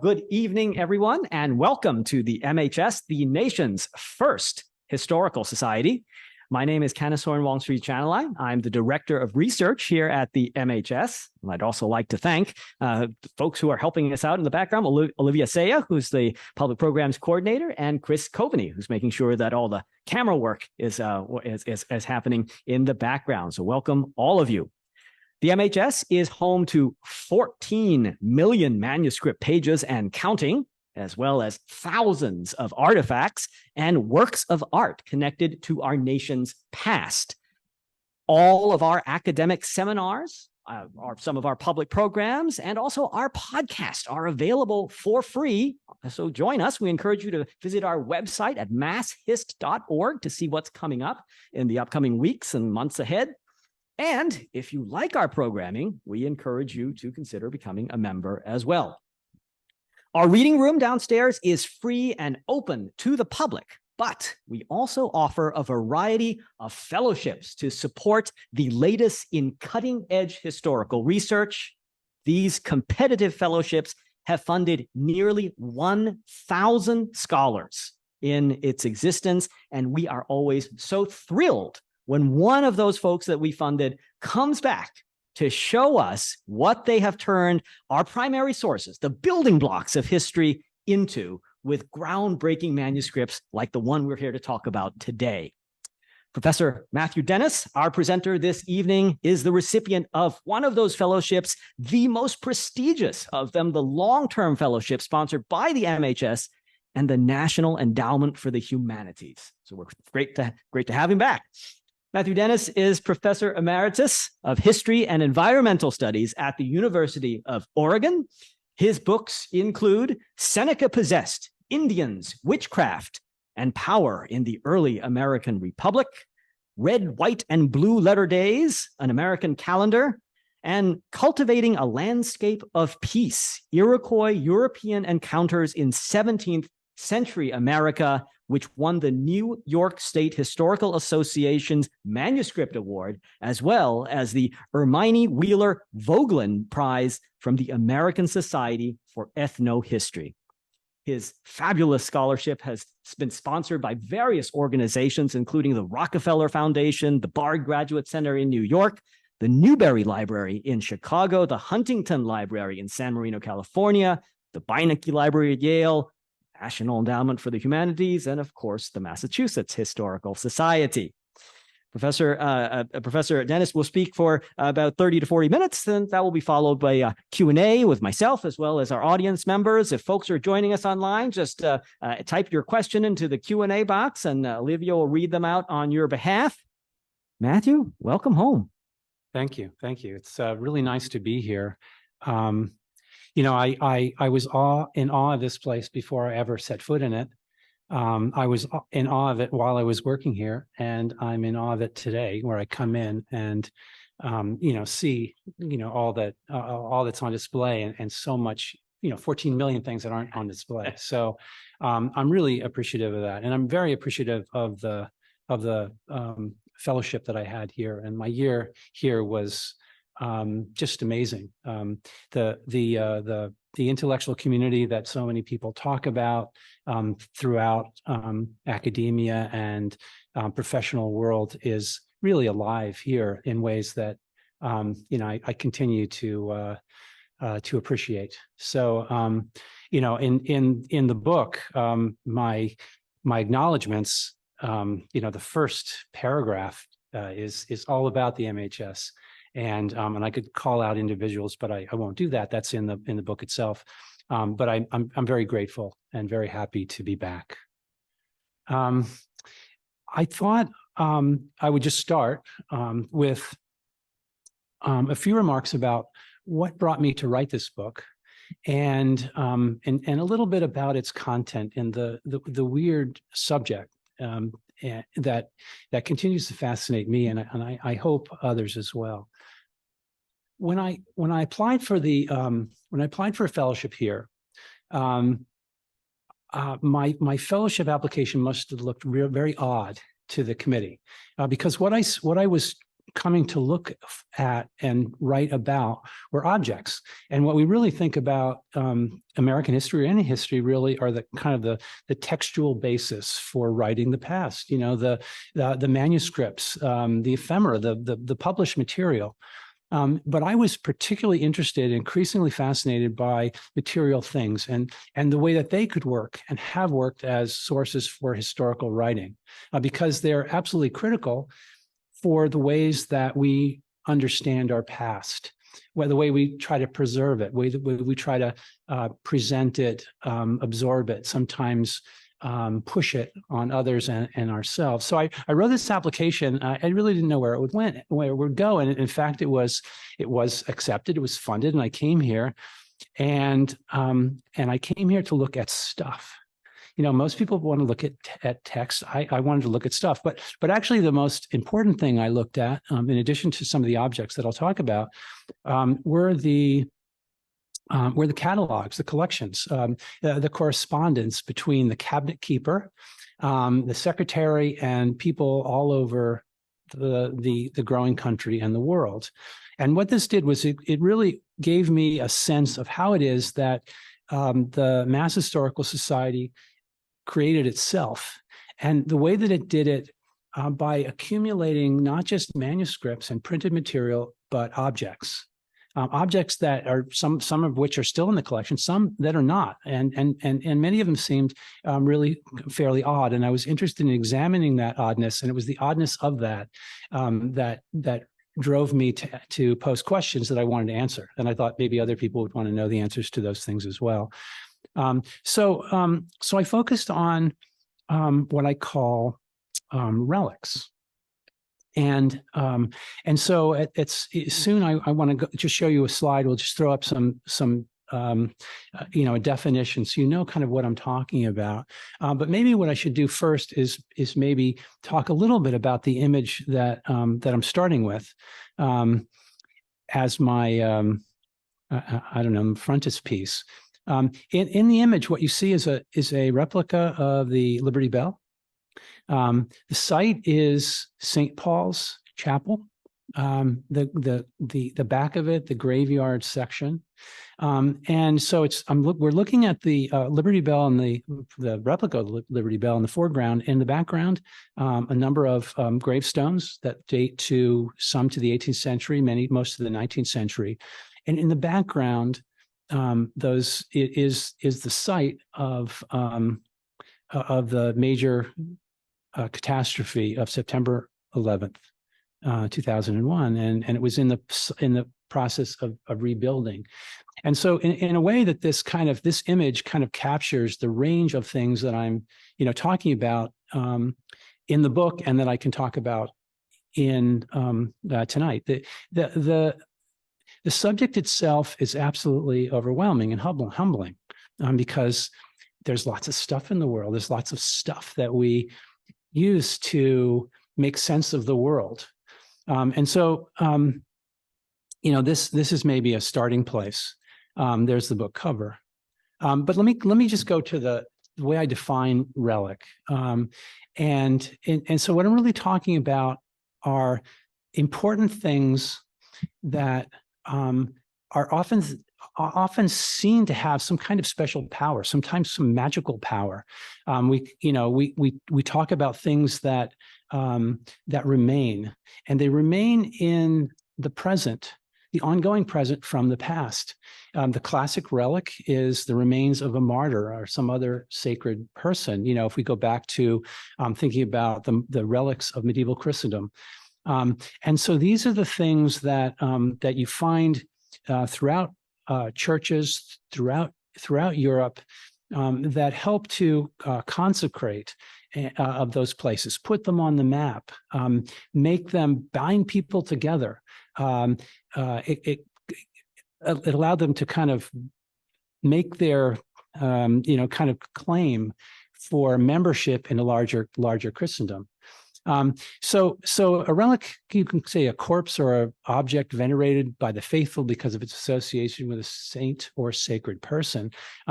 good evening, everyone, and welcome to the MHS, the nation's first historical society. My name is Kanasoran Wongstreet Chanalai. I'm the Director of Research here at the MHS. And I'd also like to thank the folks who are helping us out in the background, Olivia Saya, who's the Public Programs Coordinator, and Chris Coveney, who's making sure that all the camera work is happening in the background. So welcome, all of you. The MHS is home to 14 million manuscript pages and counting, as well as thousands of artifacts and works of art connected to our nation's past. All of our academic seminars, some of our public programs, and also our podcast are available for free. So join us. We encourage you to visit our website at masshist.org to see what's coming up in the upcoming weeks and months ahead. And if you like our programming, we encourage you to consider becoming a member as well. Our reading room downstairs is free and open to the public, but we also offer a variety of fellowships to support the latest in cutting-edge historical research. These competitive fellowships have funded nearly 1,000 scholars in its existence, and we are always so thrilled when one of those folks that we funded comes back to show us what they have turned our primary sources, the building blocks of history, into with groundbreaking manuscripts like the one we're here to talk about today. Professor Matthew Dennis, our presenter this evening, is the recipient of one of those fellowships, the most prestigious of them, the long-term fellowship sponsored by the MHS and the National Endowment for the Humanities. So we're great to have him back. Matthew Dennis is Professor Emeritus of History and Environmental Studies at the University of Oregon. His books include Seneca Possessed, Indians, Witchcraft, and Power in the Early American Republic, Red, White, and Blue Letter Days, An American Calendar, and Cultivating a Landscape of Peace, Iroquois European Encounters in 17th Century America, which won the New York State Historical Association's Manuscript Award, as well as the Erminie Wheeler Vogelin Prize from the American Society for Ethnohistory. His fabulous scholarship has been sponsored by various organizations, including the Rockefeller Foundation, the Bard Graduate Center in New York, the Newberry Library in Chicago, the Huntington Library in San Marino, California, the Beinecke Library at Yale, National Endowment for the Humanities, and of course, the Massachusetts Historical Society. Professor Dennis will speak for about 30 to 40 minutes, and that will be followed by a Q&A with myself as well as our audience members. If folks are joining us online, just type your question into the Q&A box, and Olivia will read them out on your behalf. Matthew, welcome home. Thank you. Thank you. It's really nice to be here. You know, I was in awe of this place before I ever set foot in it. I was in awe of it while I was working here, and I'm in awe of it today, where I come in and see all that's on display, and so much, 14 million things that aren't on display. So I'm really appreciative of that, and I'm very appreciative of the fellowship that I had here, and my year here was just amazing. The intellectual community that so many people talk about throughout academia and professional world is really alive here in ways that I continue to appreciate. So in the book, my acknowledgments, the first paragraph is all about the MHS. And I could call out individuals, but I won't do that. That's in the book itself. But I'm very grateful and very happy to be back. I thought I would just start with a few remarks about what brought me to write this book, and a little bit about its content and the weird subject that continues to fascinate me, and I hope others as well. When I applied for a fellowship here, my fellowship application must have looked very odd to the committee, because what I was coming to look at and write about were objects. And what we really think about American history or any history really are the kind of the textual basis for writing the past. You know, the manuscripts, the ephemera, the published material. But I was particularly interested, increasingly fascinated by material things and the way that they could work and have worked as sources for historical writing, because they're absolutely critical for the ways that we understand our past, the way we try to preserve it, the way we try to present it, absorb it, sometimes push it on others and ourselves. So I wrote this application. I really didn't know where it would go. And in fact, it was accepted, it was funded, and I came here and I came here to look at stuff. You know, most people want to look at text. I wanted to look at stuff, but actually the most important thing I looked at, in addition to some of the objects that I'll talk about, were the catalogs, the collections, the correspondence between the cabinet keeper, the secretary, and people all over the growing country and the world. And what this did was it really gave me a sense of how it is that the Mass Historical Society created itself, and the way that it did it by accumulating not just manuscripts and printed material, but objects. Objects that are some of which are still in the collection, some that are not, and many of them seemed really fairly odd. And I was interested in examining that oddness, and it was the oddness of that that drove me to post questions that I wanted to answer. And I thought maybe other people would want to know the answers to those things as well. So I focused on what I call relics. And so it's soon I want to just show you a slide. We'll just throw up some a definition, so you know kind of what I'm talking about. But maybe what I should do first is maybe talk a little bit about the image that I'm starting with as my I don't know, frontispiece. In the image, what you see is a replica of the Liberty Bell. The site is St. Paul's Chapel. The back of it, the graveyard section, and so we're looking at the Liberty Bell and the replica of the Liberty Bell in the foreground. In the background, a number of gravestones that date to some to the 18th century, most to the 19th century, and in the background, is the site of the major catastrophe of September 11th, 2001, and it was in the process of rebuilding. And so in a way that this image kind of captures the range of things that I'm talking about in the book, and that I can talk about in tonight. The subject itself is absolutely overwhelming and humbling, because there's lots of stuff in the world. There's lots of stuff that we use to make sense of the world. And so, this is maybe a starting place. There's the book cover. But let me just go to the way I define relic. And so what I'm really talking about are important things that are often seen to have some kind of special power, sometimes some magical power. We talk about things that remain, and they remain in the present, the ongoing present from the past. The classic relic is the remains of a martyr or some other sacred person. If we go back to thinking about the relics of medieval Christendom. And so these are the things that you find throughout churches throughout Europe that help to consecrate of those places, put them on the map, make them, bind people together. It allowed them to kind of make their kind of claim for membership in a larger Christendom. So a relic, you can say a corpse or an object venerated by the faithful because of its association with a saint or sacred person.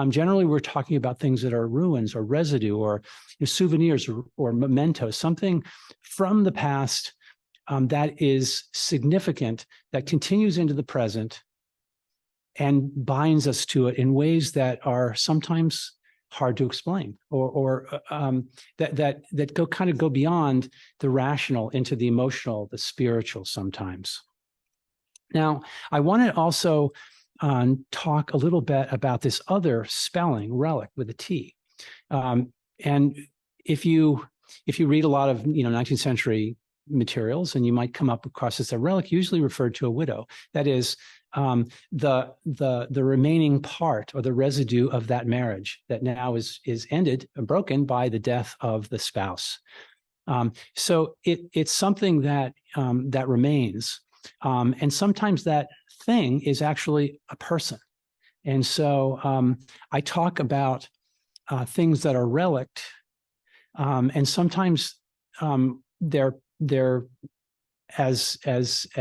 Generally, we're talking about things that are ruins or residue or souvenirs or mementos, something from the past that is significant, that continues into the present and binds us to it in ways that are sometimes hard to explain, or that go beyond the rational into the emotional, the spiritual sometimes. Now, I want to also talk a little bit about this other spelling, relic, with a T. And if you read a lot of 19th century materials, and you might come up across this, a relic usually referred to a widow. That is the remaining part or the residue of that marriage that now is ended and broken by the death of the spouse. So it's something that that remains, and sometimes that thing is actually a person. And so I talk about things that are relict, and sometimes they're as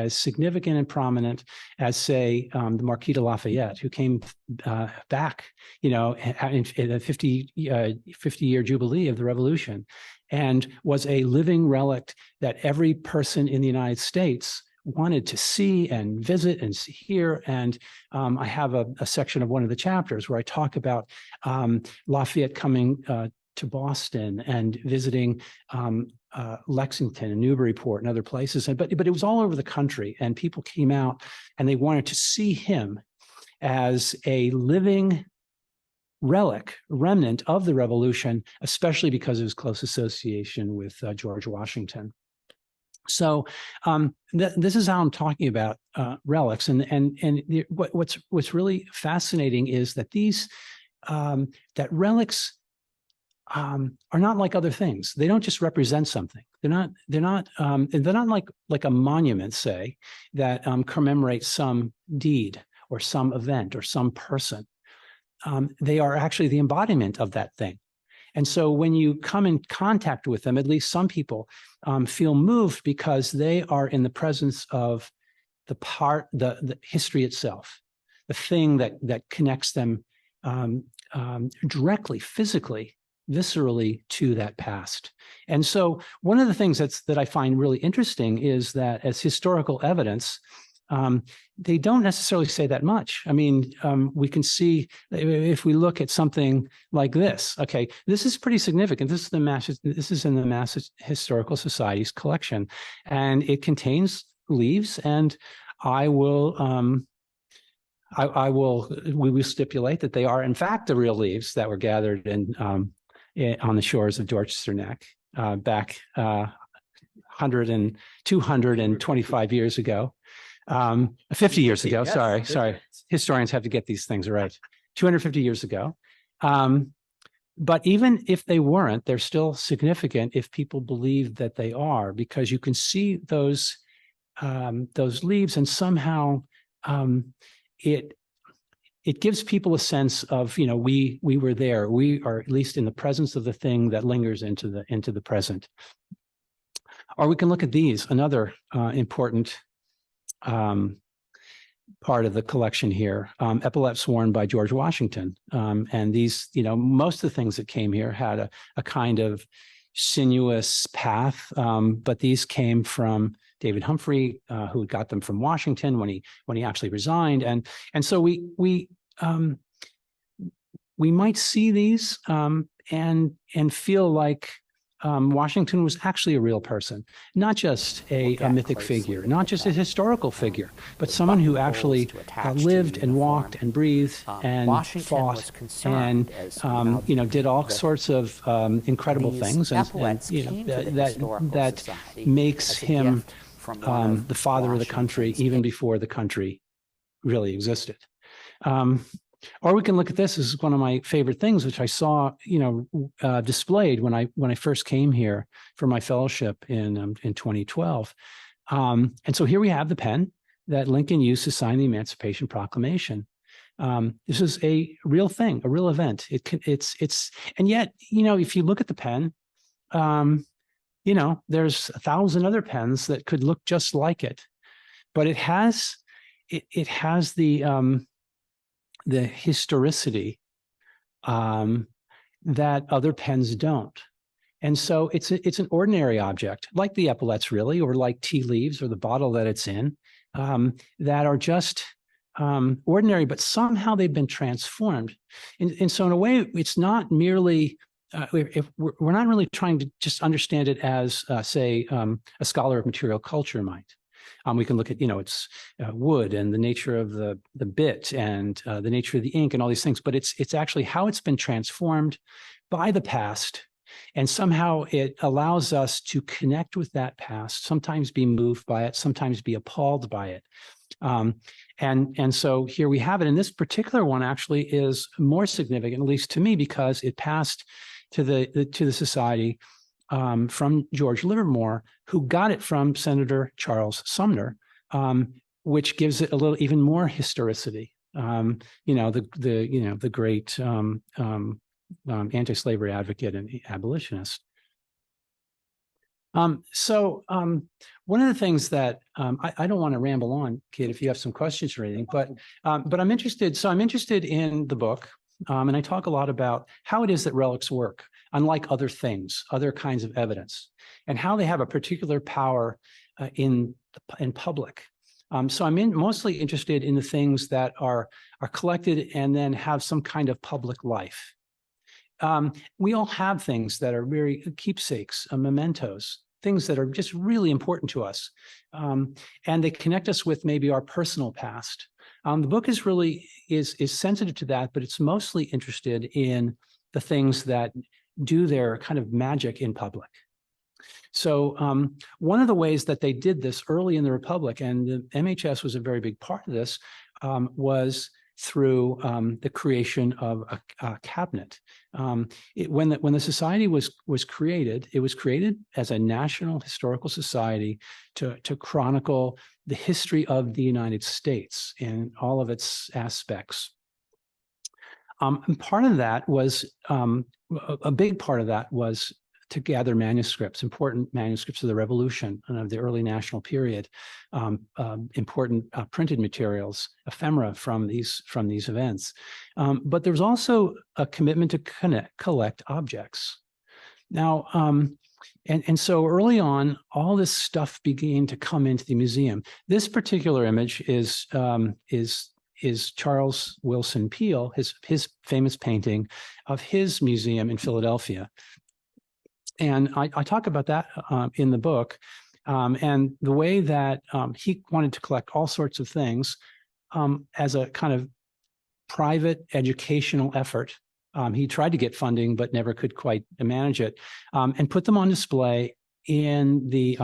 significant and prominent as, say, the Marquis de Lafayette, who came back, in the 50-year jubilee of the Revolution, and was a living relic that every person in the United States wanted to see and visit and hear. And I have a section of one of the chapters where I talk about Lafayette coming to Boston and visiting Lexington and Newburyport and other places. But it was all over the country, and people came out and they wanted to see him as a living relic, remnant of the Revolution, especially because of his close association with George Washington. So this is how I'm talking about relics, and what's really fascinating is that these that relics are not like other things. They don't just represent something. They're not like a monument, say, that commemorates some deed or some event or some person. They are actually the embodiment of that thing. And so when you come in contact with them, at least some people feel moved because they are in the presence of the history itself, the thing that connects them directly, physically, viscerally to that past. And so one of the things that I find really interesting is that as historical evidence, they don't necessarily say that much. I mean, we can see if we look at something like this. Okay, this is pretty significant. This is in the Mass Historical Society's collection, and it contains leaves. And we will stipulate that they are in fact the real leaves that were gathered on the shores of Dorchester Neck back 225 years ago. 50 years ago, yes, sorry. Historians have to get these things right. 250 years ago. But even if they weren't, they're still significant if people believe that they are, because you can see those leaves, and somehow it gives people a sense of, we were there. We are at least in the presence of the thing that lingers into the present. Or we can look at these, another important part of the collection here, epaulettes worn by George Washington. And these, most of the things that came here had a kind of sinuous path, but these came from David Humphrey, who got them from Washington when he actually resigned. And so we might see these and feel like Washington was actually a real person, not just a mythic figure, not just a historical figure, but someone who actually lived and walked and breathed and fought and did all sorts of incredible things, and that makes him the father of the country even before the country really existed. Or we can look at this. This is one of my favorite things, which I saw, displayed when I first came here for my fellowship in 2012. And so here we have the pen that Lincoln used to sign the Emancipation Proclamation. This is a real thing, a real event. And yet, if you look at the pen, there's 1,000 other pens that could look just like it, but it has the historicity that other pens don't. And so it's an ordinary object, like the epaulettes, really, or like tea leaves or the bottle that it's in, that are just ordinary, but somehow they've been transformed. And so in a way, it's not merely, if we're not really trying to just understand it as, say, a scholar of material culture might. We can look at, it's wood and the nature of the bit and the nature of the ink and all these things, but it's actually how it's been transformed by the past. And somehow it allows us to connect with that past, sometimes be moved by it, sometimes be appalled by it. And so here we have it. And this particular one actually is more significant, at least to me, because it passed to the society from George Livermore, who got it from Senator Charles Sumner, which gives it a little even more historicity. The great anti-slavery advocate and abolitionist. So one of the things that I don't want to ramble on, Kate, if you have some questions or anything, but I'm interested. So I'm interested in the book, and I talk a lot about how it is that relics work, unlike other things, other kinds of evidence, and how they have a particular power in public. So I'm mostly interested in the things that are collected and then have some kind of public life. We all have things that are very keepsakes, mementos, things that are just really important to us. And they connect us with maybe our personal past. The book is sensitive to that, but it's mostly interested in the things that do their kind of magic in public. So one of the ways that they did this early in the Republic, and the MHS was a very big part of this, was through the creation of a cabinet. When the society was created, it was created as a national historical society to chronicle the history of the United States in all of its aspects. And part of that was, a big part of that was to gather manuscripts, important manuscripts of the Revolution and of the early national period, important printed materials, ephemera from these events. But there was also a commitment to collect objects. Now, and so early on, all this stuff began to come into the museum. This particular image is Charles Willson Peale, his famous painting of his museum in Philadelphia. And I talk about that in the book, and the way that he wanted to collect all sorts of things as a kind of private educational effort. He tried to get funding, but never could quite manage it, and put them on display in the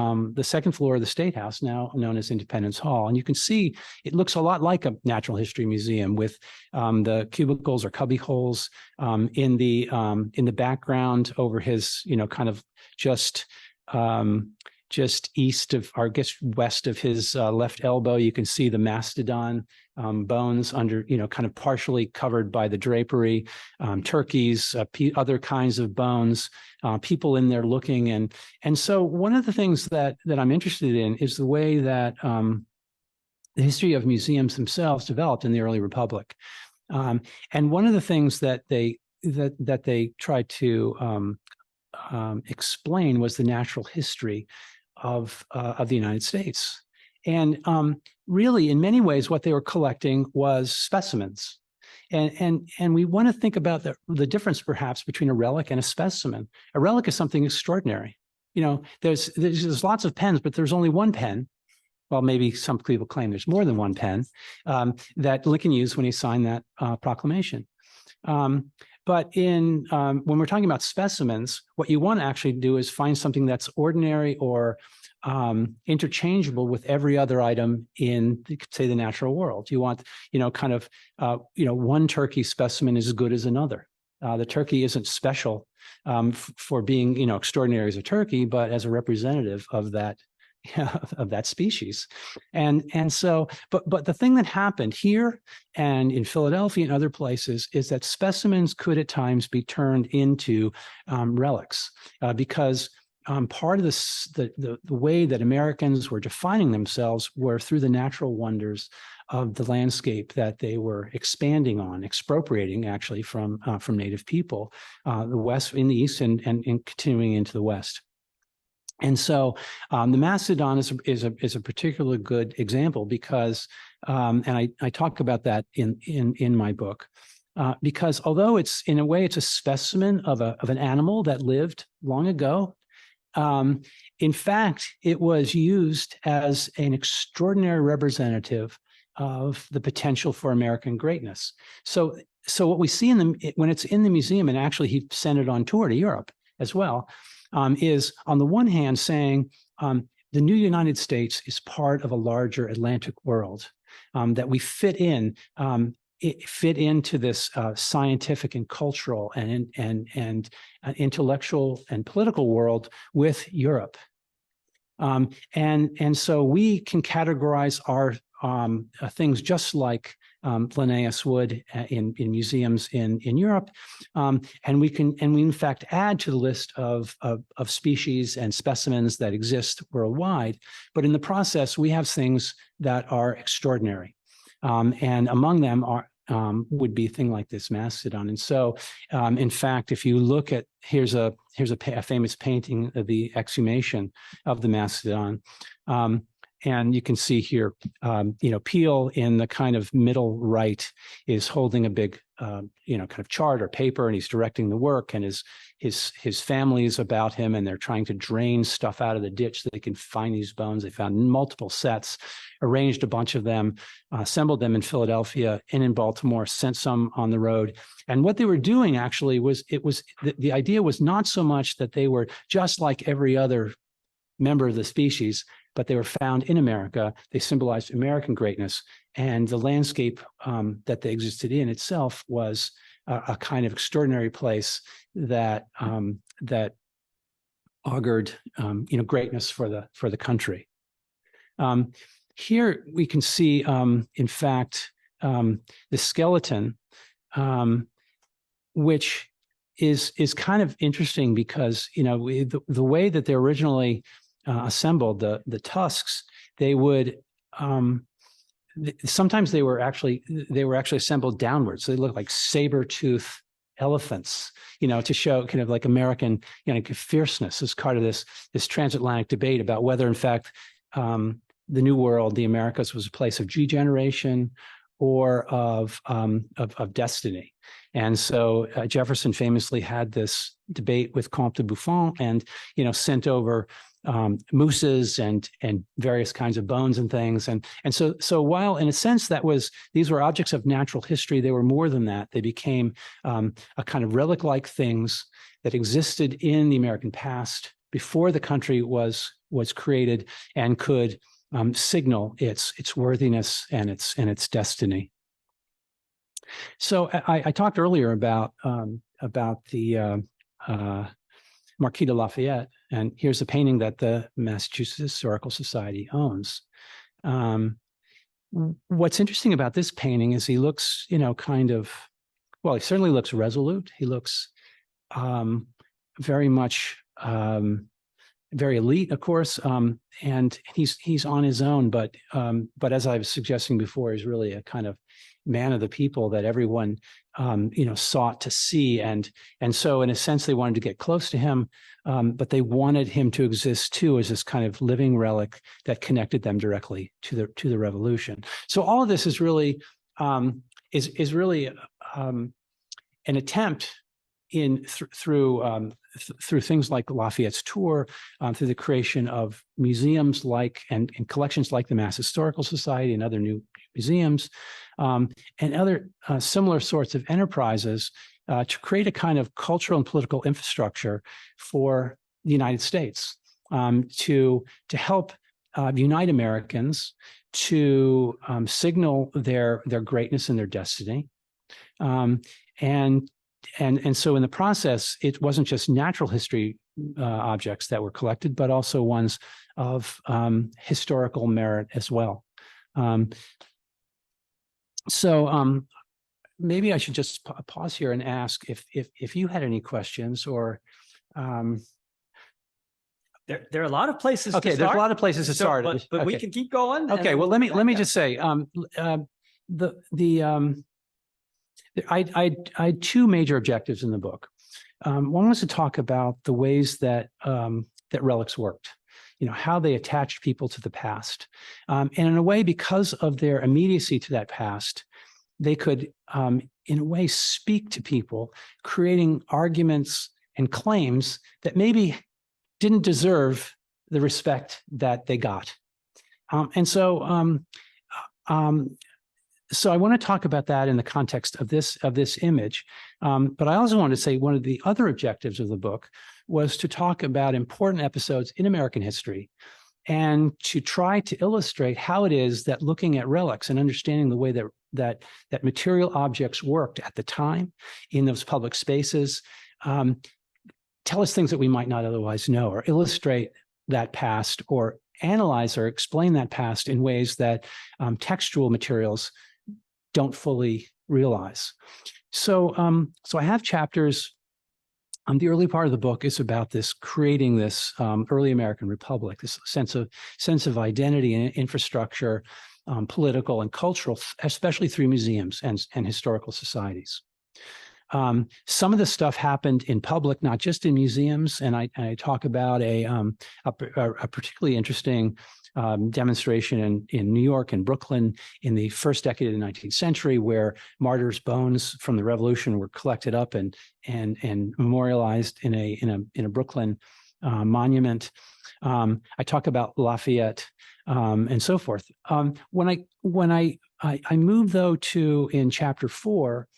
second floor of the State House, now known as Independence Hall. And you can see it looks a lot like a natural history museum with the cubicles or cubby holes in the background over his, kind of just east of, or I guess west of his left elbow. You can see the mastodon bones under, kind of partially covered by the drapery, turkeys, other kinds of bones, people in there looking. And so one of the things that I'm interested in is the way that the history of museums themselves developed in the early Republic. And one of the things that they tried to explain was the natural history of the United States. And really, in many ways, what they were collecting was specimens. And we want to think about the difference, perhaps, between a relic and a specimen. A relic is something extraordinary. There's lots of pens, but there's only one pen. Well, maybe some people claim there's more than one pen that Lincoln used when he signed that proclamation. But when we're talking about specimens, what you want to actually do is find something that's ordinary or interchangeable with every other item in, say, the natural world. You want, one turkey specimen is as good as another. The turkey isn't special for being, extraordinary as a turkey, but as a representative of that species. And so, but the thing that happened here and in Philadelphia and other places is that specimens could at times be turned into relics because part of this, the way that Americans were defining themselves were through the natural wonders of the landscape that they were expanding on, expropriating actually from native people, the West in the East and continuing into the West. And so the Mastodon is a particularly good example because, and I talk about that in my book, because although it's in a way it's a specimen of an animal that lived long ago, in fact it was used as an extraordinary representative of the potential for American greatness. So what we see when it's in the museum, and actually he sent it on tour to Europe as well, is on the one hand saying the new United States is part of a larger Atlantic world, that we fit into this scientific and cultural and intellectual and political world with Europe. And so we can categorize our things just like Linnaeus would in museums in Europe, and we in fact add to the list of species and specimens that exist worldwide. But in the process, we have things that are extraordinary, and among them would be a thing like this mastodon. And so, in fact, if you look at here's a famous painting of the exhumation of the mastodon. And you can see here, Peel in the kind of middle right is holding a big, kind of chart or paper, and he's directing the work, and his family is about him, and they're trying to drain stuff out of the ditch so they can find these bones. They found multiple sets, arranged a bunch of them, assembled them in Philadelphia and in Baltimore, sent some on the road. And what they were doing actually was the idea was not so much that they were just like every other member of the species, but they were found in America. They symbolized American greatness, and the landscape that they existed in itself was a kind of extraordinary place that augured, greatness for the country. Here we can see, in fact, the skeleton, which is kind of interesting because the way that they originally assembled the tusks, they would sometimes they were actually assembled downwards. So they look like saber-tooth elephants, to show kind of like American fierceness as part of this transatlantic debate about whether in fact the New World, the Americas, was a place of degeneration or of destiny. And so Jefferson famously had this debate with Comte de Buffon, and sent over mooses and various kinds of bones and things. And so while in a sense these were objects of natural history, they were more than that. They became a kind of relic-like things that existed in the American past before the country was created and could signal its worthiness and its destiny. So I talked earlier about the Marquis de Lafayette, and here's a painting that the Massachusetts Historical Society owns. What's interesting about this painting is he looks, he certainly looks resolute. He looks very much very elite, of course, and he's on his own. But as I was suggesting before, he's really a kind of man of the people that everyone sought to see, and so in a sense they wanted to get close to him, but they wanted him to exist too as this kind of living relic that connected them directly to the revolution. So all of this is really is really an attempt through things like Lafayette's tour, through the creation of museums and collections like the Mass Historical Society and other new museums, and other similar sorts of enterprises to create a kind of cultural and political infrastructure for the United States, to help unite Americans, to signal their greatness and their destiny. And so in the process, it wasn't just natural history objects that were collected, but also ones of historical merit as well. So maybe I should just pause here and ask if you had any questions, or There are a lot of places Okay, to there's start. a lot of places to start. But we Okay. can keep going. Okay, well, let me just say, I had two major objectives in the book. One was to talk about the ways that that relics worked, how they attached people to the past, and in a way, because of their immediacy to that past, they could, in a way, speak to people, creating arguments and claims that maybe didn't deserve the respect that they got. So I want to talk about that in the context of this image. But I also want to say one of the other objectives of the book was to talk about important episodes in American history and to try to illustrate how it is that looking at relics and understanding the way that material objects worked at the time in those public spaces tell us things that we might not otherwise know, or illustrate that past, or analyze or explain that past in ways that textual materials don't fully realize. So I have chapters. The early part of the book is about creating this early American republic, this sense of identity and infrastructure, political and cultural, especially through museums and historical societies. Some of the stuff happened in public, not just in museums, and I talk about a particularly interesting demonstration in New York and Brooklyn in the first decade of the 19th century, where martyrs' bones from the Revolution were collected up and memorialized in a Brooklyn monument. I talk about Lafayette and so forth. When I move though to in chapter 4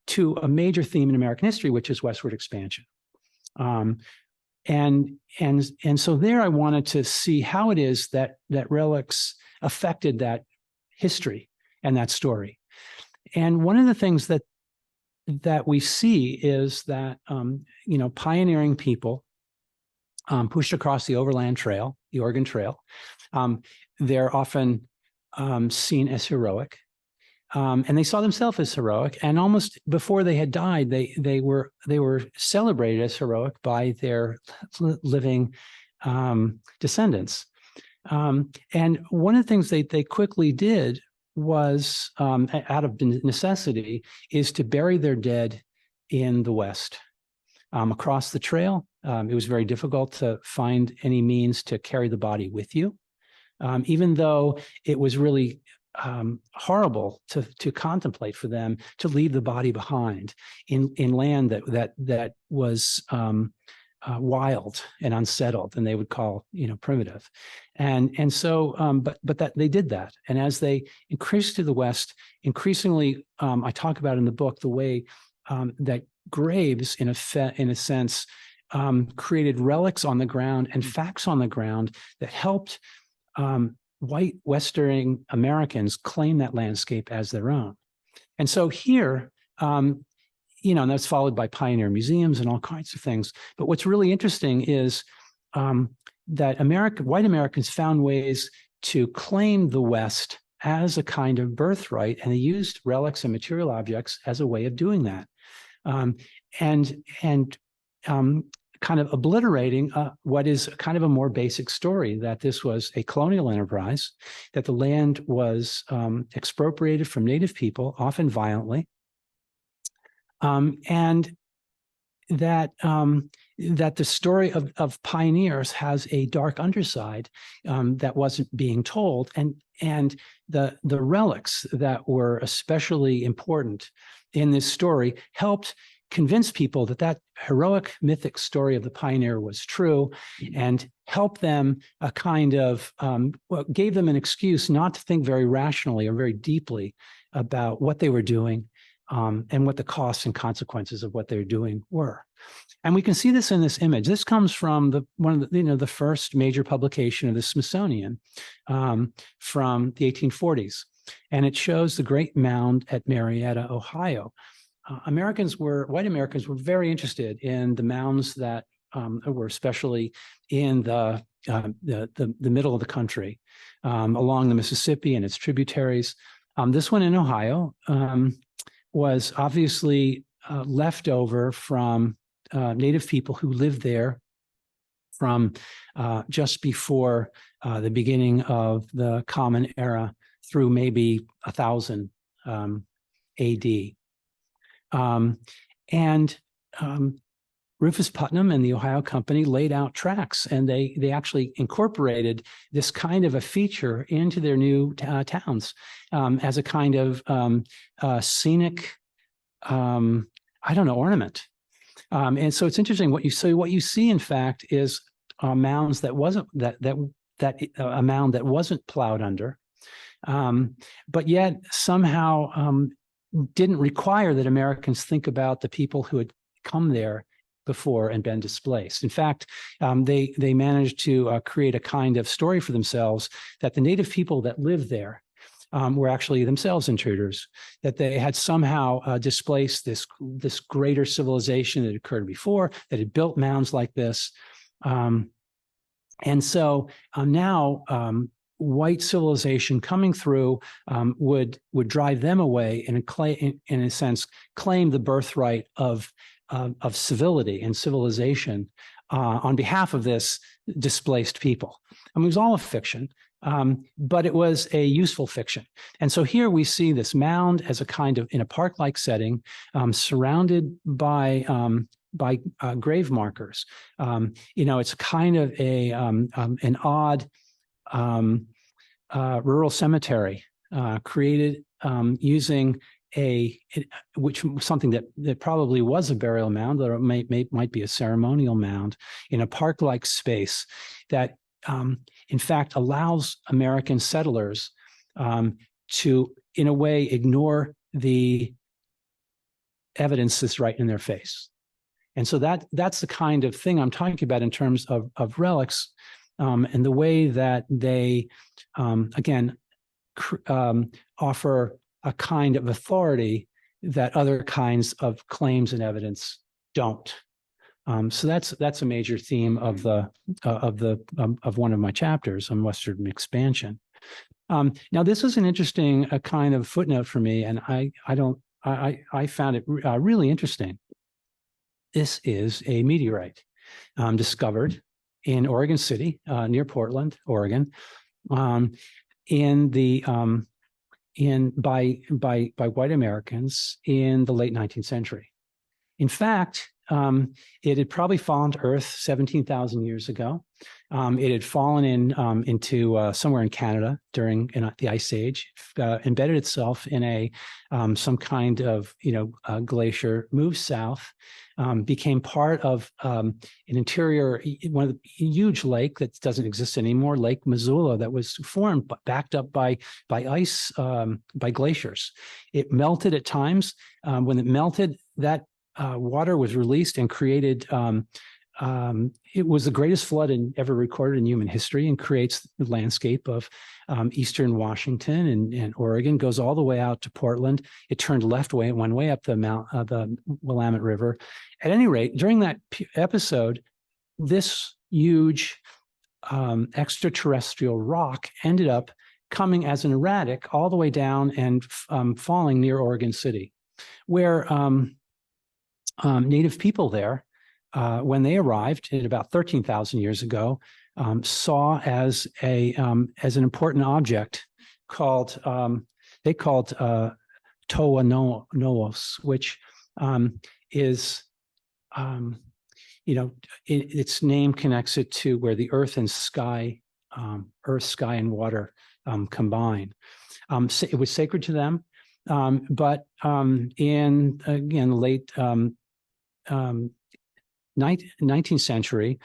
to a major theme in American history, which is westward expansion. And so there I wanted to see how it is that relics affected that history and that story. And one of the things that we see is that pioneering people pushed across the overland trail, the Oregon Trail. They're often seen as heroic. And they saw themselves as heroic, and almost before they had died, they were celebrated as heroic by their living descendants. And one of the things they quickly did was, out of necessity, is to bury their dead in the West. Across the trail, it was very difficult to find any means to carry the body with you, even though it was really horrible to contemplate for them to leave the body behind in land that was wild and unsettled, and they would call primitive, and so but that they did that, and as they increased to the West, increasingly I talk about in the book the way that graves in a sense created relics on the ground and facts on the ground that helped white Western Americans claim that landscape as their own. And so here, and that's followed by pioneer museums and all kinds of things. But what's really interesting is that white Americans found ways to claim the West as a kind of birthright, and they used relics and material objects as a way of doing that. And kind of obliterating what is kind of a more basic story, that this was a colonial enterprise, that the land was expropriated from Native people, often violently, and that the story of pioneers has a dark underside that wasn't being told, and the relics that were especially important in this story helped convince people that heroic mythic story of the pioneer was true, and help them gave them an excuse not to think very rationally or very deeply about what they were doing, and what the costs and consequences of what they're doing were. And we can see this in this image. This comes from one of the first major publication of the Smithsonian from the 1840s, and it shows the Great Mound at Marietta, Ohio. White Americans were very interested in the mounds that were especially in the middle of the country, along the Mississippi and its tributaries. This one in Ohio was obviously left over from Native people who lived there from just before the beginning of the Common Era through maybe 1000 AD. Rufus Putnam and the Ohio Company laid out tracks, and they actually incorporated this kind of a feature into their new towns as a kind of scenic, ornament. And so it's interesting what you see. What you see, in fact, is mounds that wasn't a mound that wasn't plowed under, but yet somehow didn't require that Americans think about the people who had come there before and been displaced. In fact, they managed to create a kind of story for themselves that the native people that lived there were actually themselves intruders, that they had somehow displaced this greater civilization that occurred before, that had built mounds like this. And so now white civilization coming through would drive them away and in a sense claim the birthright of civility and civilization on behalf of this displaced people. I mean, it was all a fiction, but it was a useful fiction. And so here we see this mound as a kind of, in a park-like setting, surrounded by grave markers. It's kind of an odd rural cemetery created using something that probably was a burial mound, or it might be a ceremonial mound in a park-like space that, in fact, allows American settlers to, in a way, ignore the evidence that's right in their face. And so that's the kind of thing I'm talking about in terms of relics, and the way that they, again, offer a kind of authority that other kinds of claims and evidence don't. So that's a major theme of one of my chapters on Western expansion. Now, this is an interesting kind of footnote for me, and I found it really interesting. This is a meteorite discovered in Oregon City, near Portland, Oregon, by white Americans in the late 19th century. In fact, it had probably fallen to Earth 17,000 years ago. It had fallen into somewhere in Canada during the Ice Age, embedded itself in some kind of glacier, moved south, became part of an interior, one of the huge lake that doesn't exist anymore, Lake Missoula, that was formed, but backed up by ice, by glaciers. It melted at times. When it melted, that water was released and created, it was the greatest flood ever recorded in human history, and creates the landscape of eastern Washington and Oregon, goes all the way out to Portland. It turned left way, one way up the Willamette River. At any rate, during that episode, this huge extraterrestrial rock ended up coming as an erratic all the way down and falling near Oregon City, where native people there, when they arrived at about 13,000 years ago, saw as an important object called Toa Noos, which is its name connects it to where the earth, sky, and water combine. It was sacred to them, but in again the late 19th century,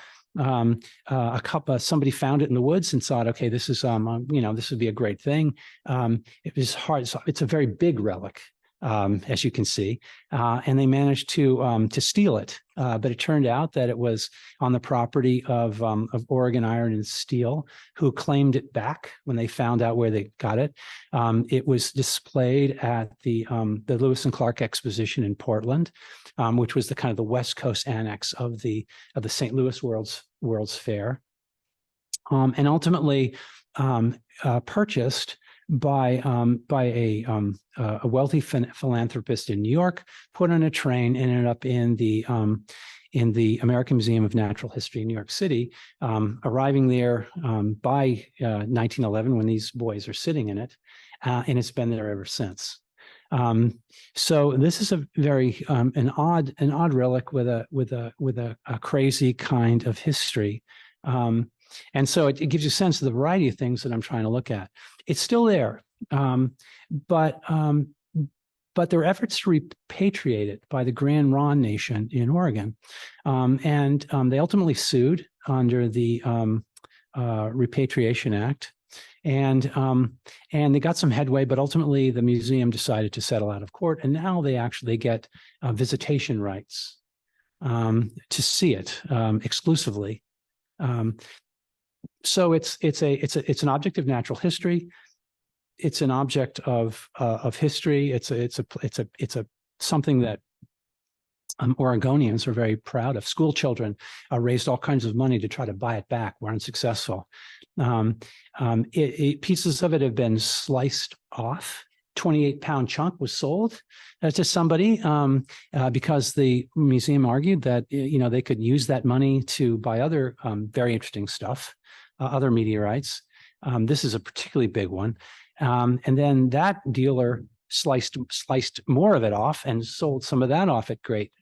somebody found it in the woods and thought, okay, this is this would be a great thing. It was hard. It's a very big relic, as you can see, and they managed to steal it. But it turned out that it was on the property of Oregon Iron and Steel, who claimed it back when they found out where they got it. It was displayed at the Lewis and Clark Exposition in Portland, which was the kind of the West Coast annex of the St. Louis World's Fair, and ultimately purchased by a wealthy philanthropist in New York, put on a train, and ended up in in the American Museum of Natural History in New York City, arriving there by 1911 when these boys are sitting in it, and it's been there ever since. So this is a very an odd relic with a crazy kind of history. And so it gives you a sense of the variety of things that I'm trying to look at. It's still there, but there are efforts to repatriate it by the Grand Ronde Nation in Oregon, and they ultimately sued under the Repatriation Act, and they got some headway, but ultimately the museum decided to settle out of court, and now they actually get visitation rights to see it exclusively. So it's an object of natural history. It's an object of history. It's something that Oregonians are very proud of. School children raised all kinds of money to try to buy it back, were unsuccessful. Pieces of it have been sliced off. 28-pound chunk was sold to somebody because the museum argued that they could use that money to buy other very interesting stuff, other meteorites. This is a particularly big one. And then that dealer sliced more of it off and sold some of that off at great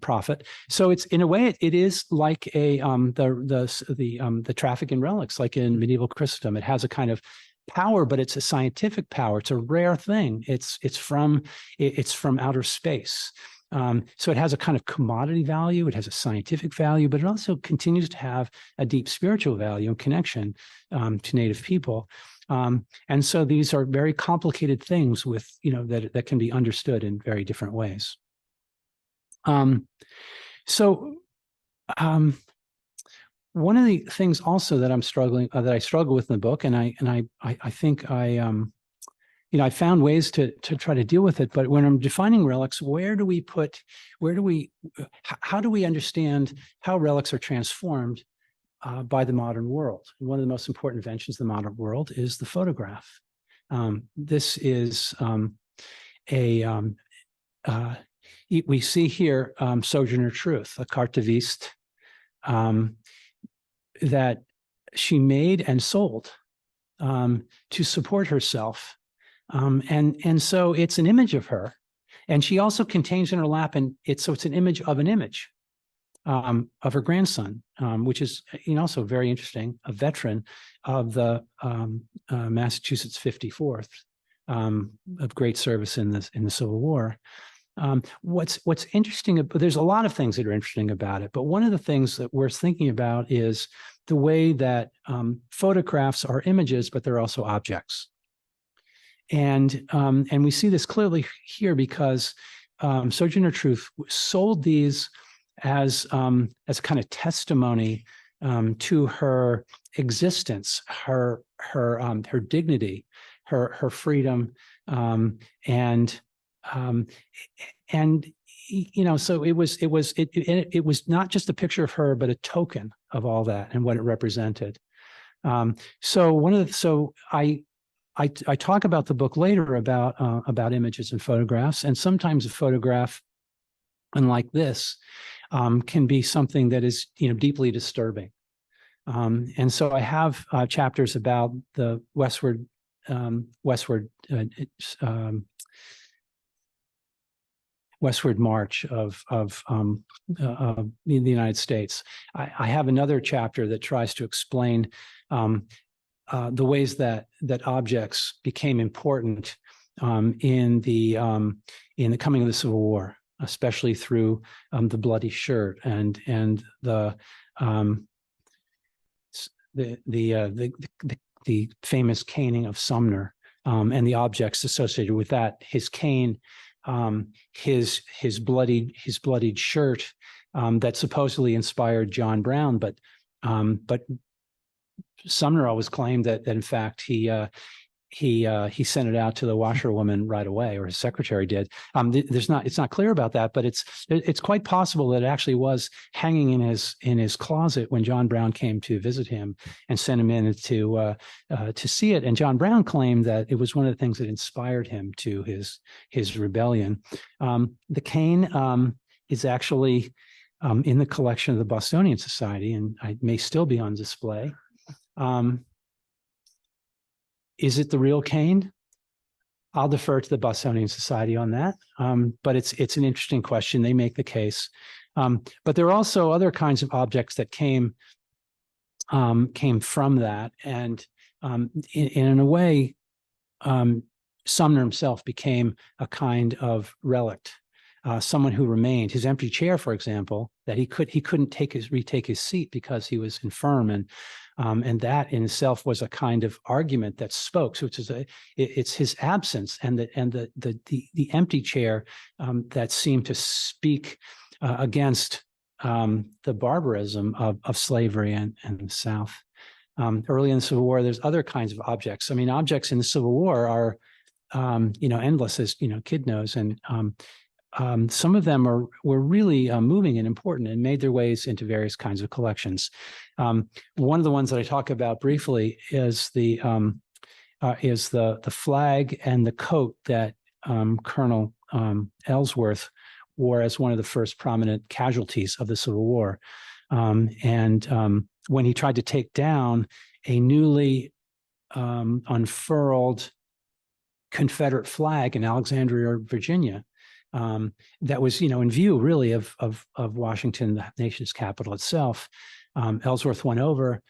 profit. So it's, in a way, it is like the traffic in relics, like in medieval Christendom. It has a kind of power, but it's a scientific power. It's a rare thing. It's from outer space. So it has a kind of commodity value. It has a scientific value, but it also continues to have a deep spiritual value and connection to Native people. And so these are very complicated things with, that can be understood in very different ways. One of the things also that I struggle with in the book, and I think I found ways to try to deal with it. But when I'm defining relics, how do we understand how relics are transformed by the modern world? And one of the most important inventions of the modern world is the photograph. This is we see here Sojourner Truth, a carte de visite that she made and sold to support herself. And so it's an image of her, and she also contains in her lap, and it's an image of of her grandson, which is also very interesting, a veteran of the Massachusetts 54th, of great service in the Civil War. What's interesting, there's a lot of things that are interesting about it, but one of the things that worth thinking about is the way that photographs are images, but they're also objects. And we see this clearly here because Sojourner Truth sold these as a kind of testimony to her existence, her dignity, her freedom, so it was not just a picture of her, but a token of all that and what it represented. So I talk about the book later about images and photographs, and sometimes a photograph, unlike this, can be something that is deeply disturbing. And so I have chapters about the westward march of the United States. I have another chapter that tries to explain the ways that objects became important in the coming of the Civil War, especially through the bloody shirt and the famous caning of Sumner, and the objects associated with that. His cane, his bloodied shirt that supposedly inspired John Brown, but Sumner always claimed that in fact he sent it out to the washerwoman right away, or his secretary did. It's not clear about that, but it's quite possible that it actually was hanging in his closet when John Brown came to visit him and sent him in to see it. And John Brown claimed that it was one of the things that inspired him to his rebellion. The cane is actually in the collection of the Bostonian Society, and I may still be on display. Is it the real cane? I'll defer to the Bostonian Society on that, but it's an interesting question. They make the case, but there are also other kinds of objects that came from that, and in a way, Sumner himself became a kind of relic, someone who remained. His empty chair, for example, that he couldn't retake his seat because he was infirm, and that in itself was a kind of argument that spoke. So it's his absence and the empty chair that seemed to speak against the barbarism of slavery and the South. Early in the Civil War, there's other kinds of objects. I mean, objects in the Civil War are endless, as kid knows, and some of them were really moving and important and made their ways into various kinds of collections. One of the ones that I talk about briefly is the flag and the coat that Colonel Ellsworth wore as one of the first prominent casualties of the Civil War. When he tried to take down a newly unfurled Confederate flag in Alexandria, Virginia, that was, in view really of Washington, the nation's capital itself. Ellsworth went over,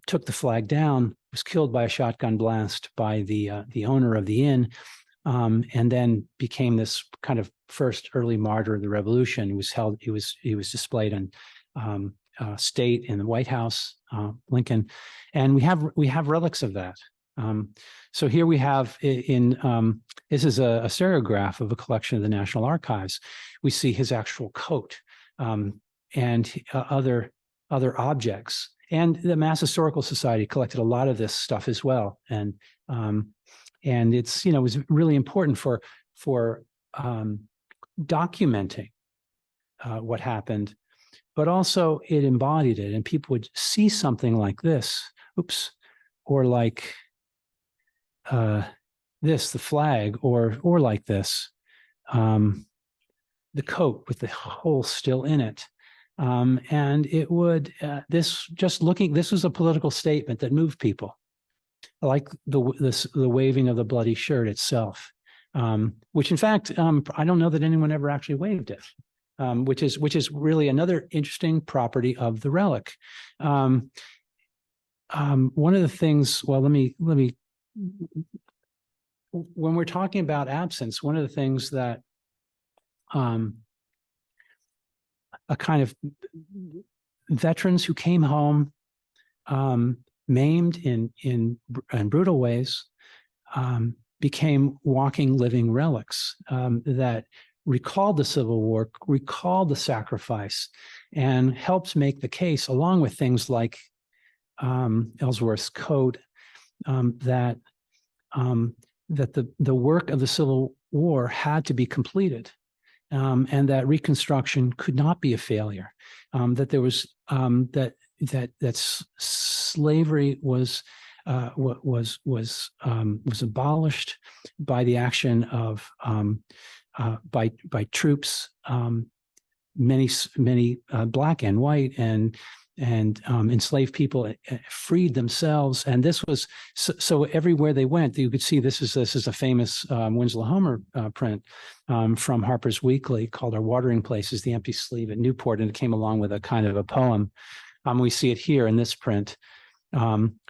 took the flag down, was killed by a shotgun blast by the owner of the inn, and then became this kind of first early martyr of the Revolution. He was displayed on state in the White House, Lincoln, and we have relics of that. So here we have this is a stereograph of a collection of the National Archives. We see his actual coat and other objects, and the Mass Historical Society collected a lot of this stuff as well. And it's it was really important for documenting what happened, but also it embodied it, and people would see something like this, or like this, the flag, or like this, the coat with the hole still in it, and it would this was a political statement that moved people, like the waving of the bloody shirt itself, which in fact I don't know that anyone ever actually waved it. Which is really another interesting property of the relic. One of the things, well, let me. When we're talking about absence, one of the things that a kind of veterans who came home maimed in brutal ways became walking, living relics that recalled the Civil War, recalled the sacrifice, and helped make the case, along with things like Ellsworth's coat, that the work of the Civil War had to be completed, and that Reconstruction could not be a failure. That there was that slavery was abolished by the action of by troops, many black and white, and enslaved people freed themselves, and this was so everywhere they went, you could see this is a famous Winslow Homer print from Harper's Weekly called "Our Watering Places: The Empty Sleeve at Newport," and it came along with a kind of a poem. We see it here in this print,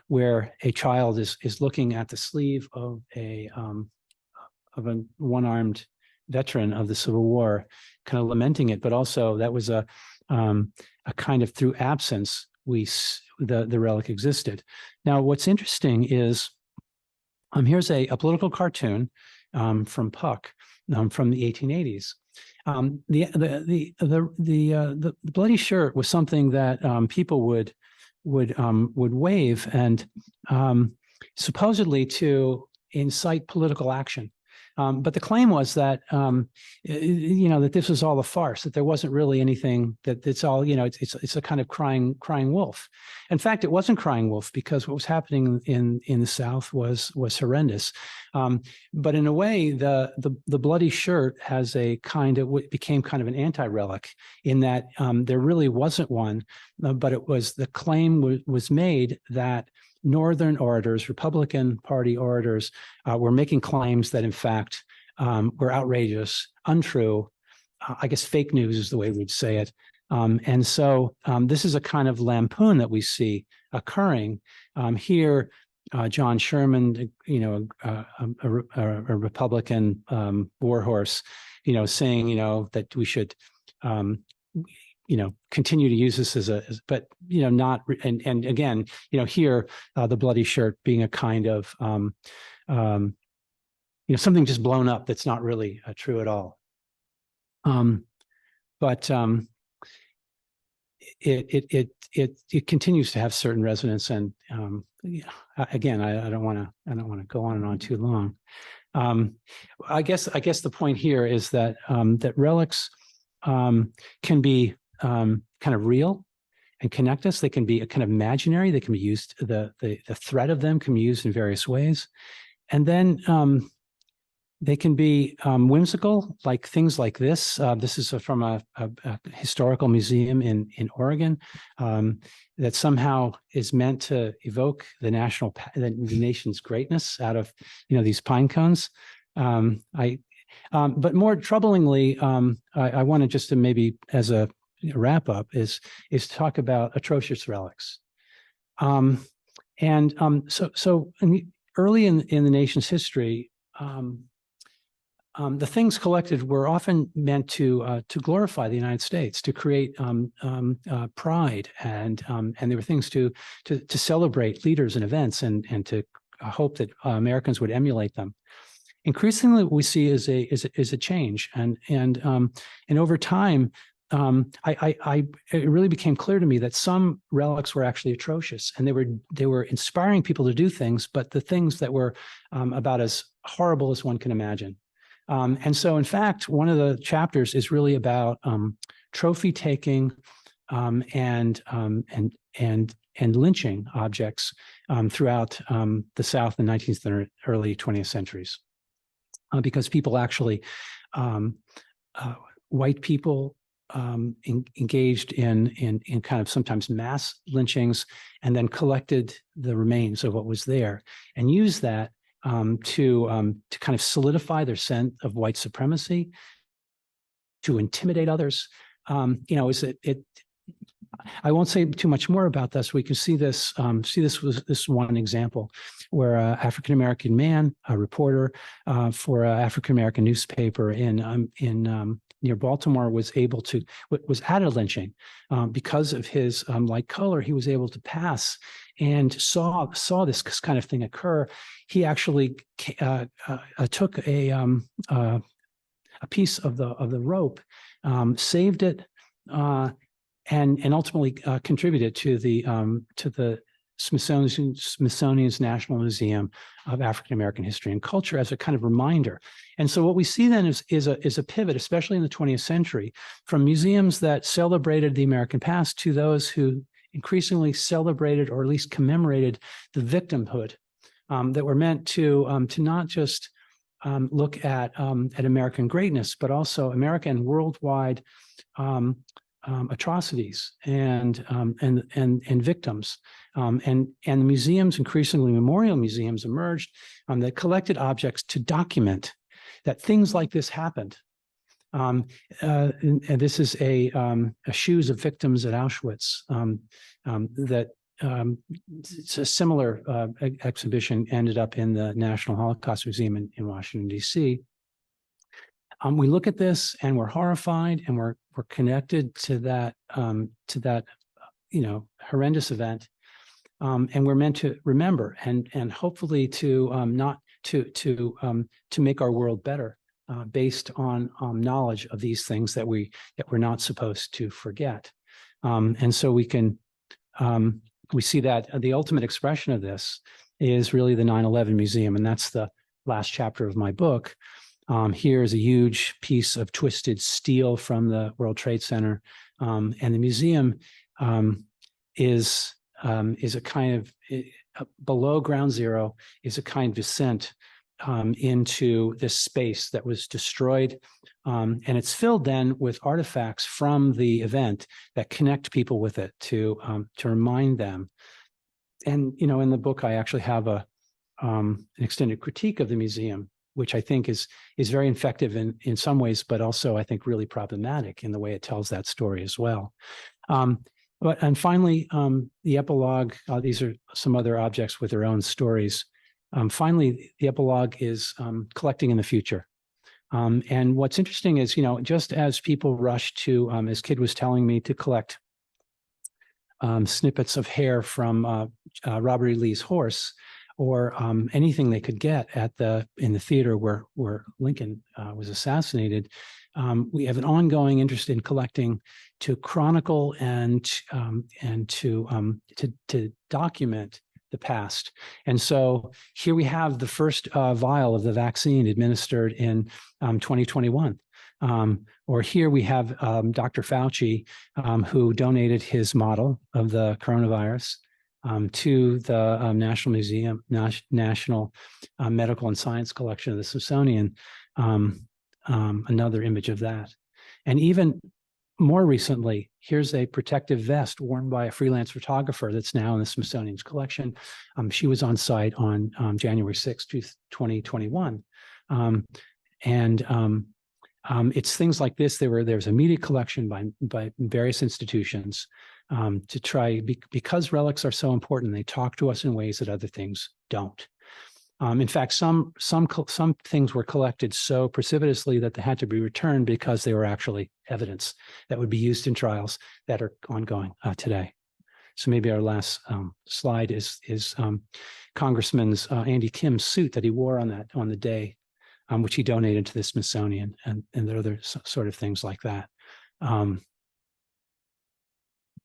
where a child is looking at the sleeve of a one-armed veteran of the Civil War, kind of lamenting it, but also that was a kind of through absence, the relic existed. Now, what's interesting is here's a political cartoon from Puck from the 1880s. The bloody shirt was something that people would wave, and supposedly to incite political action. But the claim was that, that this was all a farce, that there wasn't really anything, that it's all, it's a kind of crying wolf. In fact, it wasn't crying wolf, because what was happening in the South was horrendous. But in a way, the bloody shirt has a became kind of an anti-relic, in that there really wasn't one, but it was, the claim was made that Northern orators, Republican Party orators, were making claims that, in fact, were outrageous, untrue. I guess fake news is the way we'd say it. And so this is a kind of lampoon that we see occurring here. John Sherman, a Republican warhorse, saying, that we should, continue to use this but not, and again, here the bloody shirt being a kind of, something just blown up that's not really true at all. But it continues to have certain resonance, and again, I don't want to go on and on too long. I guess the point here is that that relics can be kind of real and connect us. They can be a kind of imaginary. They can be used. The threat of them can be used in various ways, and then they can be whimsical, like things like this. This is from a historical museum in Oregon that somehow is meant to evoke the nation's greatness out of these pine cones. But more troublingly, I wanted just to maybe as a wrap up is talk about atrocious relics. So early in the nation's history, the things collected were often meant to glorify the United States, to create pride, and they were things to celebrate leaders and events, and to hope that Americans would emulate them. Increasingly, what we see is a change, and over time, it really became clear to me that some relics were actually atrocious, and they were inspiring people to do things, but the things that were about as horrible as one can imagine. And so, in fact, one of the chapters is really about trophy taking and lynching objects throughout the South in the 19th and early 20th centuries, because people actually, white people, engaged in kind of sometimes mass lynchings, and then collected the remains of what was there and used that to kind of solidify their sense of white supremacy, to intimidate others. I won't say too much more about this. We can see this. This one example where an African-American man, a reporter for an African-American newspaper in near Baltimore, was at a lynching because of his light color. He was able to pass and saw this kind of thing occur. He actually took a piece of the rope, saved it, and ultimately contributed to the Smithsonian's National Museum of African American History and Culture as a kind of reminder. And so what we see then is a pivot, especially in the 20th century, from museums that celebrated the American past to those who increasingly celebrated, or at least commemorated, the victimhood that were meant to not just look at American greatness, but also American worldwide atrocities and victims, and the museums, increasingly memorial museums, emerged that collected objects to document that things like this happened. And this is a shoes of victims at Auschwitz. It's a similar exhibition ended up in the National Holocaust Museum in Washington, D.C. We look at this and we're horrified, and we're connected to that horrendous event, and we're meant to remember and hopefully to not to make our world better based on knowledge of these things that we're not supposed to forget. And so we see that the ultimate expression of this is really the 9/11 Museum, and that's the last chapter of my book. Here's a huge piece of twisted steel from the World Trade Center, and the museum is a kind of below ground zero is a kind of descent into this space that was destroyed, and it's filled then with artifacts from the event that connect people with it to remind them. And in the book, I actually have an extended critique of the museum, which I think is very effective in some ways, but also I think really problematic in the way it tells that story as well. And finally, the epilogue. These are some other objects with their own stories. Finally, the epilogue is collecting in the future. And what's interesting is, just as people rush to, as Kid was telling me, to collect snippets of hair from Robert E. Lee's horse, or anything they could get in the theater where Lincoln was assassinated, we have an ongoing interest in collecting to chronicle and to document the past. And so here we have the first vial of the vaccine administered in 2021. Or here we have Dr. Fauci, who donated his model of the coronavirus to the National Museum, National Medical and Science Collection of the Smithsonian, another image of that. And even more recently, here's a protective vest worn by a freelance photographer that's now in the Smithsonian's collection. She was on site on January 6th, 2021. It's things like this. There's a media collection by various institutions to try, because relics are so important, they talk to us in ways that other things don't. In fact, some things were collected so precipitously that they had to be returned because they were actually evidence that would be used in trials that are ongoing today. So maybe our last slide is Congressman's Andy Kim's suit that he wore on the day, which he donated to the Smithsonian, and there are other sort of things like that.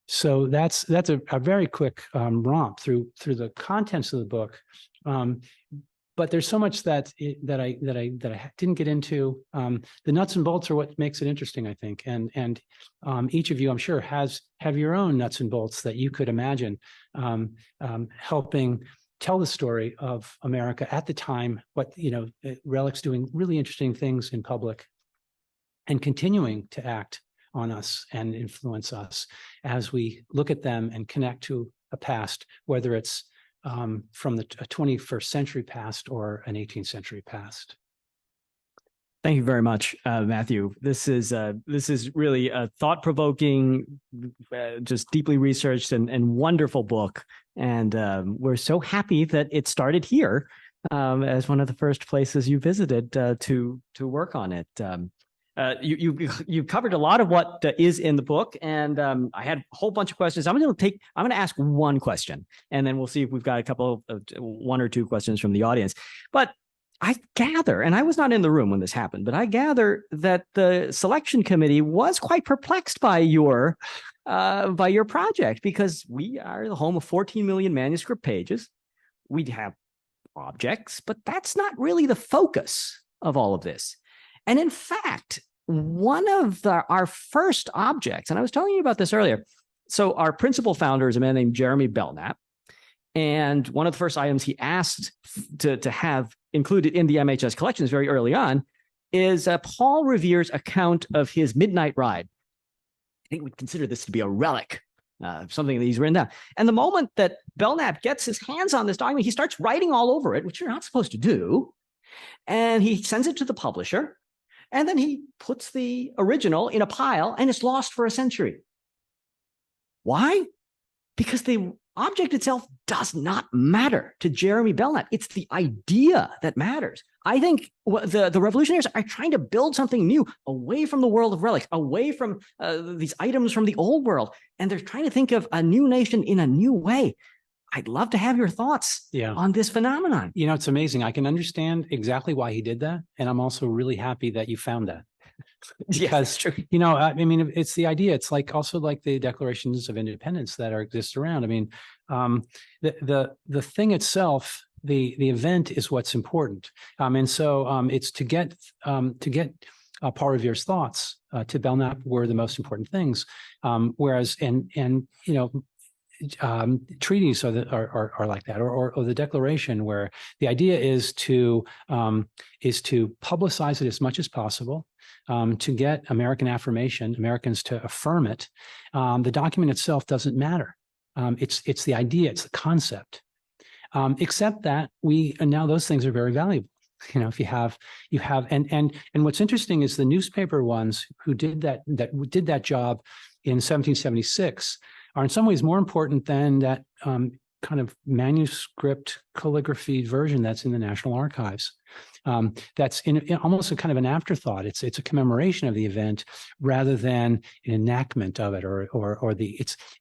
So that's a very quick romp through the contents of the book. But there's so much that I didn't get into. The nuts and bolts are what makes it interesting, I think. And each of you, I'm sure, have your own nuts and bolts that you could imagine helping tell the story of America at the time. Relics doing really interesting things in public, and continuing to act on us and influence us as we look at them and connect to a past, whether it's from the 21st century past or an 18th century past. Thank you very much, Matthew. This is really a thought-provoking, just deeply researched and wonderful book. And we're so happy that it started here as one of the first places you visited to work on it. You covered a lot of what is in the book, and I had a whole bunch of questions. I'm going to ask one question, and then we'll see if we've got one or two questions from the audience. But I gather, and I was not in the room when this happened, but I gather that the selection committee was quite perplexed by your project, because we are the home of 14 million manuscript pages. We have objects, but that's not really the focus of all of this. And in fact, one of our first objects, and I was telling you about this earlier. So our principal founder is a man named Jeremy Belknap. And one of the first items he asked to have included in the MHS collections very early on is Paul Revere's account of his midnight ride. I think we'd consider this to be a relic, something that he's written down. And the moment that Belknap gets his hands on this document, he starts writing all over it, which you're not supposed to do. And he sends it to the publisher. And then he puts the original in a pile, and it's lost for a century. Why? Because the object itself does not matter to Jeremy Belknap. It's the idea that matters. I think the revolutionaries are trying to build something new away from the world of relics, away from these items from the old world. And they're trying to think of a new nation in a new way. I'd love to have your thoughts on this phenomenon. It's amazing. I can understand exactly why he did that. And I'm also really happy that you found that. Because, true. It's the idea. It's also like the declarations of independence that exist around. The thing itself, the event is what's important. And so it's to get Paul Revere's thoughts to Belknap were the most important things. Whereas treaties are like that, or the Declaration, where the idea is to publicize it as much as possible, to get American affirmation, Americans to affirm it. The document itself doesn't matter. It's the idea, it's the concept. Except that now those things are very valuable. If you have, and what's interesting is the newspaper ones who did that job in 1776 are in some ways more important than that kind of manuscript calligraphy version that's in the National Archives. That's in almost a kind of an afterthought. It's a commemoration of the event rather than an enactment of it, or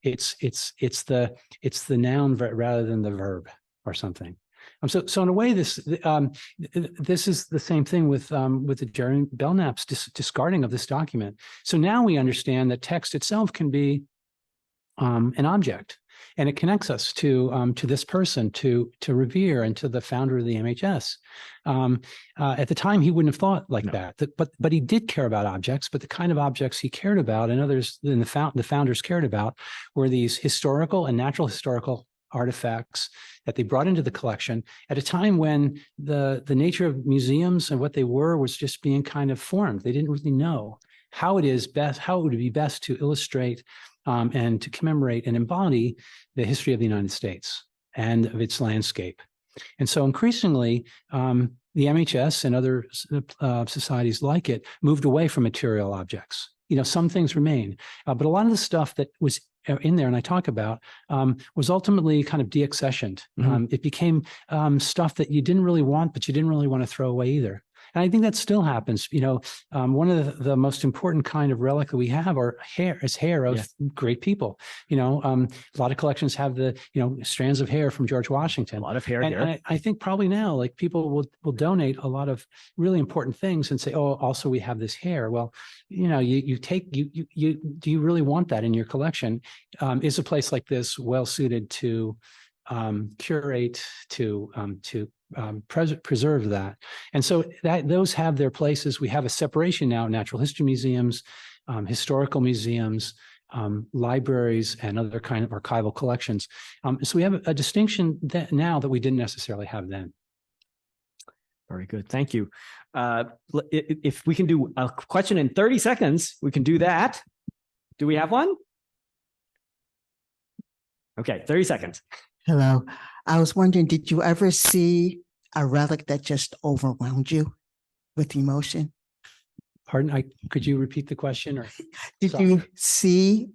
it's the noun rather than the verb or something. So in a way, this is the same thing with the Jerry Belknap's discarding of this document. So now we understand that text itself can be an object, and it connects us to this person, to Revere, and to the founder of the MHS. At the time, he wouldn't have thought like that, but he did care about objects. But the kind of objects he cared about, and others than the founders cared about, were these historical and natural historical artifacts that they brought into the collection at a time when the nature of museums and what they were was just being kind of formed. They didn't really know how it would be best to illustrate and to commemorate and embody the history of the United States and of its landscape. And so increasingly, the MHS and other societies like it moved away from material objects. Some things remain, but a lot of the stuff that was in there and I talk about was ultimately kind of deaccessioned. It became stuff that you didn't really want, but you didn't really want to throw away either. And I think that still happens. One of the most important kind of relic that we have are hair of great people. A lot of collections have the strands of hair from George Washington. A lot of hair and, here. And I think probably now, like, people will donate a lot of really important things and say, oh, also we have this hair. Well, do you really want that in your collection? Is a place like this well suited to curate, to preserve that? And so those have their places. We have a separation now: natural history museums, historical museums, libraries, and other kind of archival collections. So we have a distinction now that we didn't necessarily have then. Very good. Thank you. If we can do a question in 30 seconds, we can do that. Do we have one? Okay, 30 seconds. Hello. I was wondering, did you ever see a relic that just overwhelmed you with emotion? Pardon? Could you repeat the question? Or did you see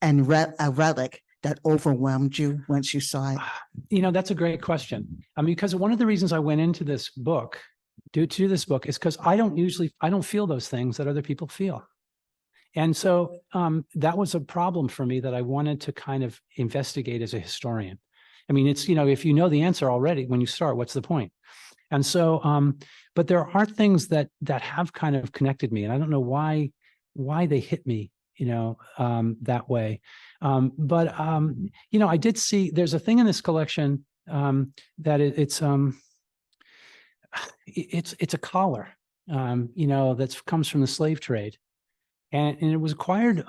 a relic that overwhelmed you once you saw it? That's a great question. Because one of the reasons I went into this book, to this book, is because I don't feel those things that other people feel. And so that was a problem for me that I wanted to kind of investigate as a historian. It's, if you know the answer already when you start, what's the point? And so, but there are things that have kind of connected me, and I don't know why they hit me, that way. But I did see there's a thing in this collection that it's a collar, that comes from the slave trade, and it was acquired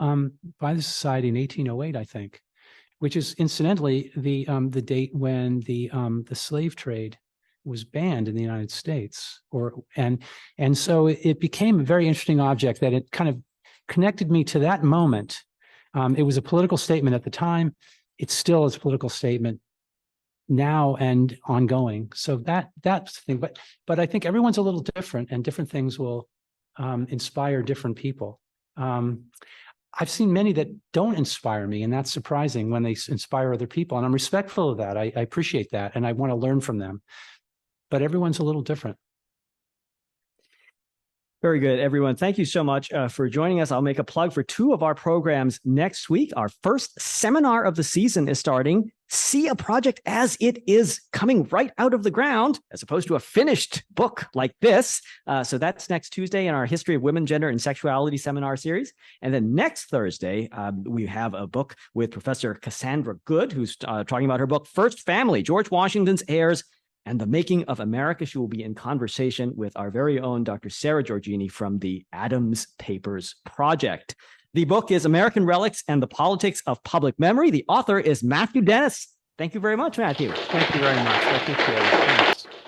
by the society in 1808, I think, which is incidentally the date when the slave trade was banned in the United States. And so it became a very interesting object that it kind of connected me to that moment. It was a political statement at the time. It still is a political statement now and ongoing. So that's the thing. But I think everyone's a little different, and different things will inspire different people. I've seen many that don't inspire me, and that's surprising when they inspire other people. And I'm respectful of that. I appreciate that, and I want to learn from them. But everyone's a little different. Very good, everyone. Thank you so much for joining us. I'll make a plug for 2 of our programs next week. Our first seminar of the season is starting. See a project as it is coming right out of the ground, as opposed to a finished book like this. So that's next Tuesday in our History of Women, Gender, and Sexuality seminar series. And then next Thursday, we have a book with Professor Cassandra Good, who's talking about her book, First Family, George Washington's Heirs, and the Making of America. She will be in conversation with our very own Dr. Sarah Georgini from the Adams Papers Project. The book is American Relics and the Politics of Public Memory. The author is Matthew Dennis. Thank you very much, Matthew. Thank you very much. I appreciate it. Thanks.